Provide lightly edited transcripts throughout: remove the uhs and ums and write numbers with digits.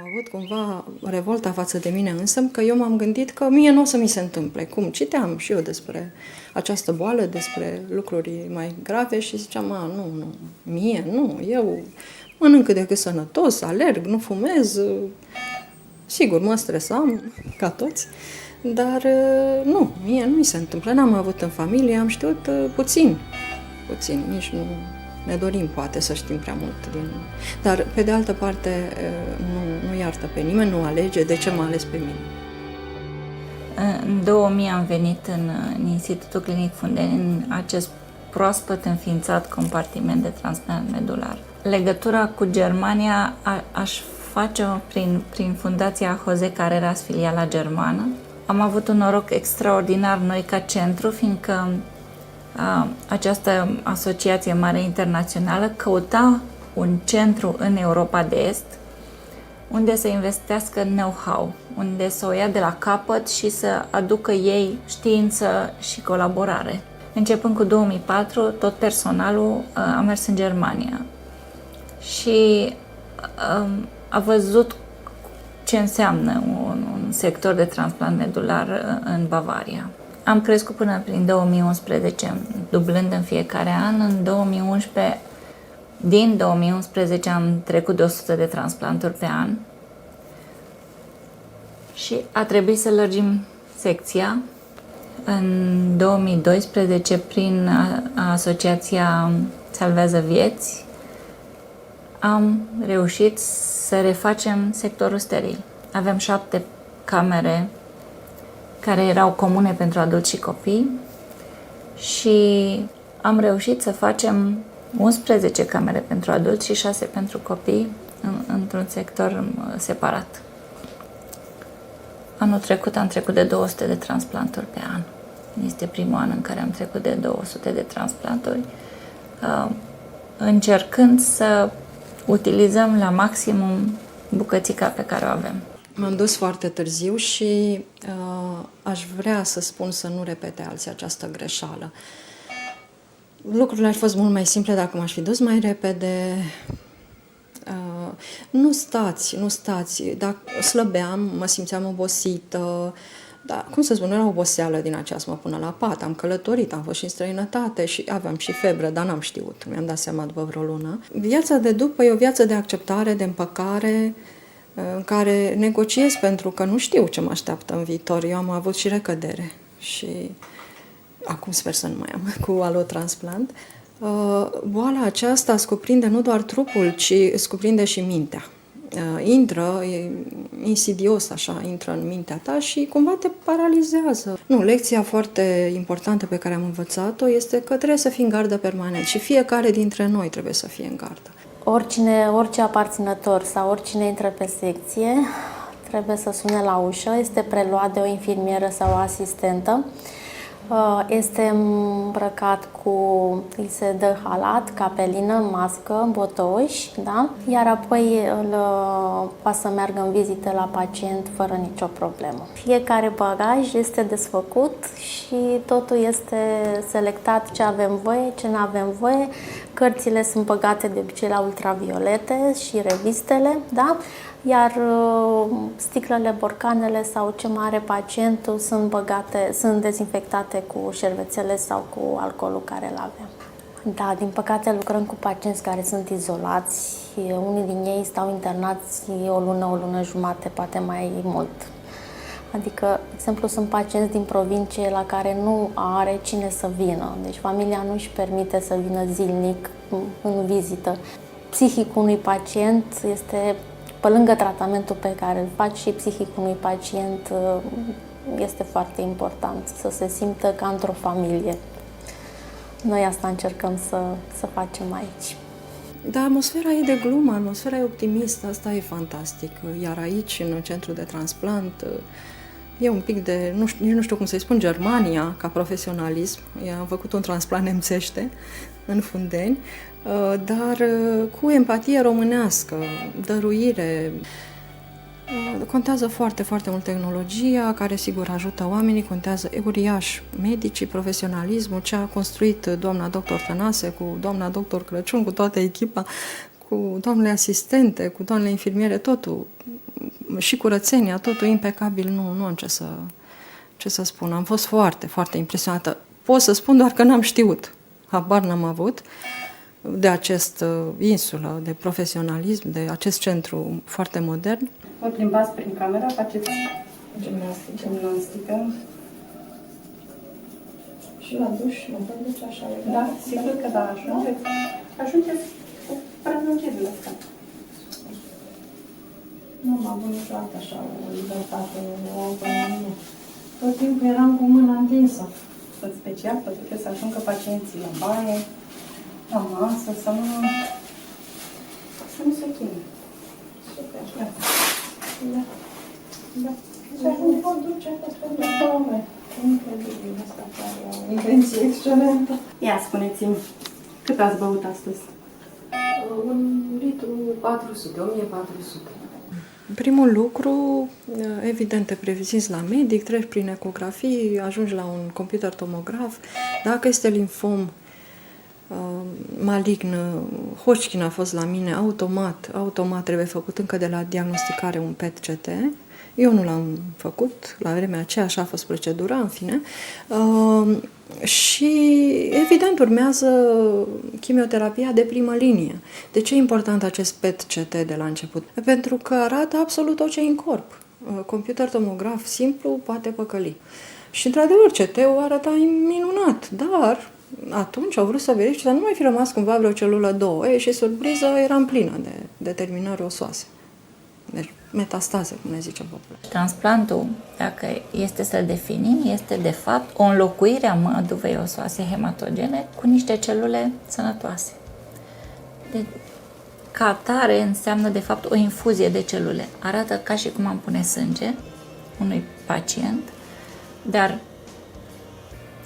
Am avut cumva revolta față de mine însă, că eu m-am gândit că mie nu o să mi se întâmple. Cum citeam și eu despre această boală, despre lucruri mai grave și ziceam, nu, mie nu, eu mănânc cât de cât sănătos, alerg, nu fumez, sigur, mă stresam, ca toți, dar nu, mie nu mi se întâmplă, n-am avut în familie, am știut puțin, nici nu ne dorim poate să știm prea mult. Dar, pe de altă parte, nu iartă pe nimeni, nu alege de ce m-a ales pe mine. În 2000 am venit în Institutul Clinic Fundeni, în acest proaspăt înființat compartiment de transplant medular. Legătura cu Germania aș face-o prin Fundația José Carreras, filiala germană. Am avut un noroc extraordinar noi ca centru, fiindcă această asociație mare internațională căuta un centru în Europa de Est unde să investească know-how, unde să o ia de la capăt și să aducă ei știință și colaborare. Începând cu 2004, tot personalul a mers în Germania și a văzut ce înseamnă un sector de transplant medular în Bavaria. Am crescut până prin 2011, dublând în fiecare an. În 2011, din 2011 am trecut de 100 de transplanturi pe an și a trebuit să lărgim secția. În 2012, prin asociația Salvează Vieți, am reușit să refacem sectorul steril. Avem 7 camere care erau comune pentru adulți și copii și am reușit să facem 11 camere pentru adulți și 6 pentru copii într-un sector separat. Anul trecut am trecut de 200 de transplanturi pe an. Este primul an în care am trecut de 200 de transplanturi, încercând să utilizăm la maximum bucățica pe care o avem. M-am dus foarte târziu și aș vrea să spun să nu repete alții această greșeală. Lucrurile ar fi fost mult mai simple dacă m-aș fi dus mai repede. Nu stați. Dacă slăbeam, mă simțeam obosită. Dar, cum să spun, era oboseală din aceea să mă pună la pat. Am călătorit, am fost și în străinătate și aveam și febră, dar n-am știut. Mi-am dat seama după vreo lună. Viața de după e o viață de acceptare, de împăcare, în care negociez pentru că nu știu ce mă așteaptă în viitor. Eu am avut și recădere și acum sper să nu mai am cu alotransplant. Boala aceasta îți cuprinde nu doar trupul, ci îți cuprinde și mintea. Intră, e insidios așa, intră în mintea ta și cumva te paralizează. Lecția foarte importantă pe care am învățat-o este că trebuie să fii în gardă permanent și fiecare dintre noi trebuie să fie în gardă. Orice aparținător sau oricine intră pe secție trebuie să sune la ușă, este preluat de o infirmieră sau o asistentă, este îmbrăcat îi se dă halat, capelină, mască, botoși, da? Iar apoi poate să meargă în vizite la pacient fără nicio problemă. Fiecare bagaj este desfăcut și totul este selectat ce avem voie, ce nu avem voie. Cărțile sunt băgate de obicei la ultraviolete și revistele, da? Iar sticlele, borcanele sau ce mai are pacientul sunt dezinfectate cu șervețele sau cu alcoolul care îl avem. Da, din păcate lucrăm cu pacienți care sunt izolați. Unii din ei stau internați o lună jumate, poate mai mult. Adică, de exemplu, sunt pacienți din provincie la care nu are cine să vină. Deci familia nu își permite să vină zilnic în vizită. Psihicul unui pacient este, pe lângă tratamentul pe care îl faci, și psihicul unui pacient este foarte important, să se simtă ca într-o familie. Noi asta încercăm să facem aici. Da, atmosfera e de glumă, atmosfera e optimistă, asta e fantastic. Iar aici, în centrul de transplant, e un pic de, nu știu cum să-i spun, Germania, ca profesionalism. Am făcut un transplant nemțește în Fundeni, dar cu empatie românească, dăruire. Contează foarte, foarte mult tehnologia, care sigur ajută oamenii, contează uriaș medicii, profesionalismul, ce a construit doamna doctor Tănase, cu doamna doctor Crăciun, cu toată echipa, cu doamnele asistente, cu doamnele infirmiere, totul și curățenia, totul impecabil, nu am ce să spun. Am fost foarte, foarte impresionată. Pot să spun doar că n-am știut, habar n-am avut de acest insulă, de profesionalism, de acest centru foarte modern. Vă plimbați prin camera, faceți gimnastică. Și la duș, mă pot duce așa legat? Da, sigur că da, ajungeți cu prelungirile astea. Nu m-am avut niciodată așa o libertate, o autonomie. Tot timpul eram cu mâna întinsă. În special, pentru că să ajungă pacienții la baie, la masă, să nu se chinuie. Super. Da. Da. Da. Și acum pot duce peste 2 ore. Incredibil asta, chiar e o invenție excelentă. Ia, spuneți-mi, cât ați băut astăzi? 1 litru 400, 1400. Primul lucru, evident, te previziți la medic, treci prin ecografii, ajungi la un computer tomograf. Dacă este limfom malign, Hodgkin a fost la mine, automat trebuie făcut încă de la diagnosticare un PET-CT. Eu nu l-am făcut la vremea aceea, așa a fost procedura, în fine. Și, evident, urmează chimioterapia de primă linie. De ce e important acest PET-CT de la început? Pentru că arată absolut tot ce e în corp. Computer tomograf simplu poate păcăli. Și, într-adevăr, CT-ul arăta minunat, dar atunci au vrut să verifice, dar nu mai fi rămas cumva vreo celulă 2 și surpriză eram plină de determinări osoase. Deci, metastaze, cum ne zice popular. Transplantul, dacă este să-l definim, este de fapt o înlocuire a măduvei osoase hematogene cu niște celule sănătoase. Ca atare înseamnă de fapt o infuzie de celule. Arată ca și cum am pune sânge unui pacient, dar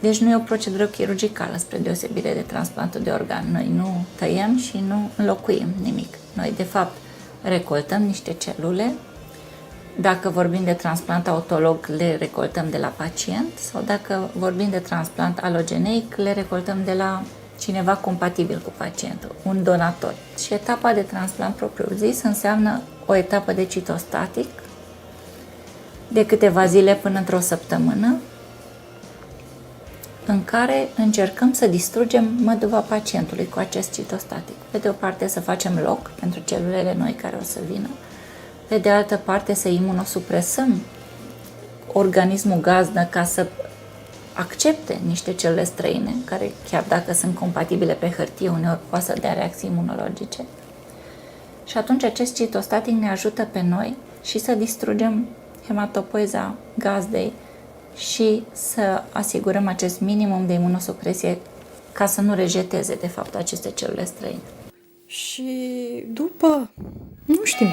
deci nu e o procedură chirurgicală spre deosebire de transplantul de organ. Noi nu tăiem și nu înlocuim nimic. Noi de fapt recoltăm niște celule. Dacă vorbim de transplant autolog, le recoltăm de la pacient sau dacă vorbim de transplant alogeneic, le recoltăm de la cineva compatibil cu pacientul, un donator. Și etapa de transplant propriu-zis înseamnă o etapă de citostatic de câteva zile până într-o săptămână, în care încercăm să distrugem măduva pacientului cu acest citostatic. Pe de o parte să facem loc pentru celulele noi care o să vină, pe de altă parte să imunosupresăm organismul gazdă ca să accepte niște celule străine, care chiar dacă sunt compatibile pe hârtie, uneori poate să dea reacții imunologice. Și atunci acest citostatic ne ajută pe noi și să distrugem hematopoieza gazdei și să asigurăm acest minimum de imunosupresie ca să nu rejeteze, de fapt, aceste celule străine. Și după, nu știm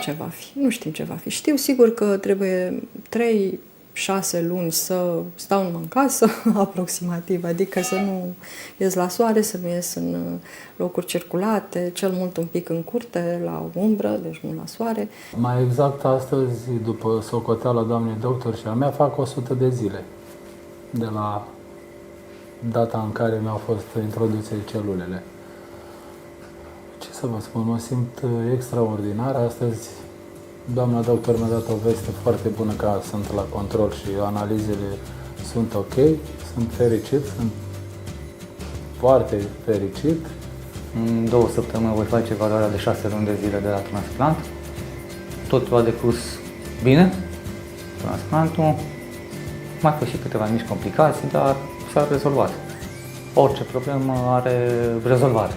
ce va fi. Știu sigur că trebuie 3-6 luni să stau numai în casă, aproximativ, adică să nu ies la soare, să nu ies în locuri circulate, cel mult un pic în curte, la umbră, deci nu la soare. Mai exact astăzi, după socoteala doamnei doctor și a mea, fac 100 de zile de la data în care mi-au fost introduse celulele. Ce să vă spun, mă simt extraordinar. Astăzi doamna doctor mi-a dat o veste foarte bună că sunt la control și analizele sunt ok. Sunt fericit, sunt foarte fericit. În 2 săptămâni voi face evaluarea de 6 luni de zile de la transplant. Totul a decurs bine, transplantul. Mai fost și câteva mici complicații, dar s-a rezolvat. Orice problemă are rezolvare.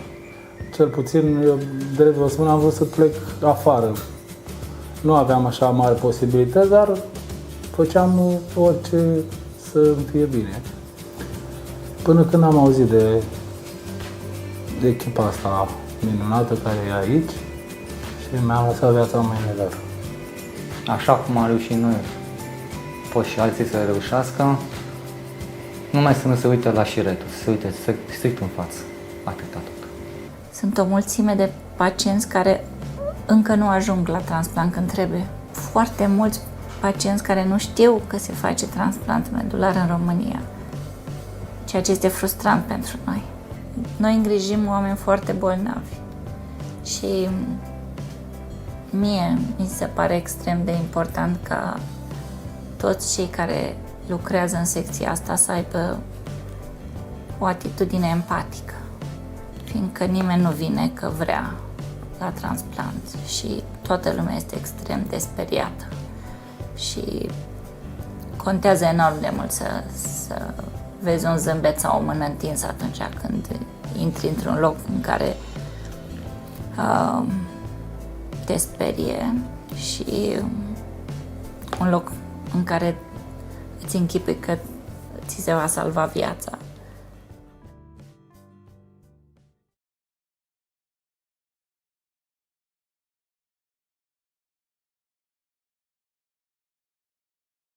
Cel puțin, eu, drept vă spun, am vrut să plec afară. Nu aveam așa mari posibilități, dar făceam orice să îmi fie bine. Până când am auzit de echipa asta minunată care e aici și mi-am lăsat viața în mâinile lor. Așa cum am reușit noi, pot și alții să reușească, numai să nu se uite la șiretul, să se uite strict în față. Atâta tot. Sunt o mulțime de pacienți care încă nu ajung la transplant când trebuie. Foarte mulți pacienți care nu știu că se face transplant medular în România, ceea ce este frustrant pentru noi. Noi îngrijim oameni foarte bolnavi și mie mi se pare extrem de important ca toți cei care lucrează în secția asta să aibă o atitudine empatică, fiindcă nimeni nu vine că vrea la transplant și toată lumea este extrem de speriată și contează enorm de mult să vezi un zâmbet sau o mână întinsă atunci când intri într-un loc în care te sperie și un loc în care îți închipui că ți se va salva viața.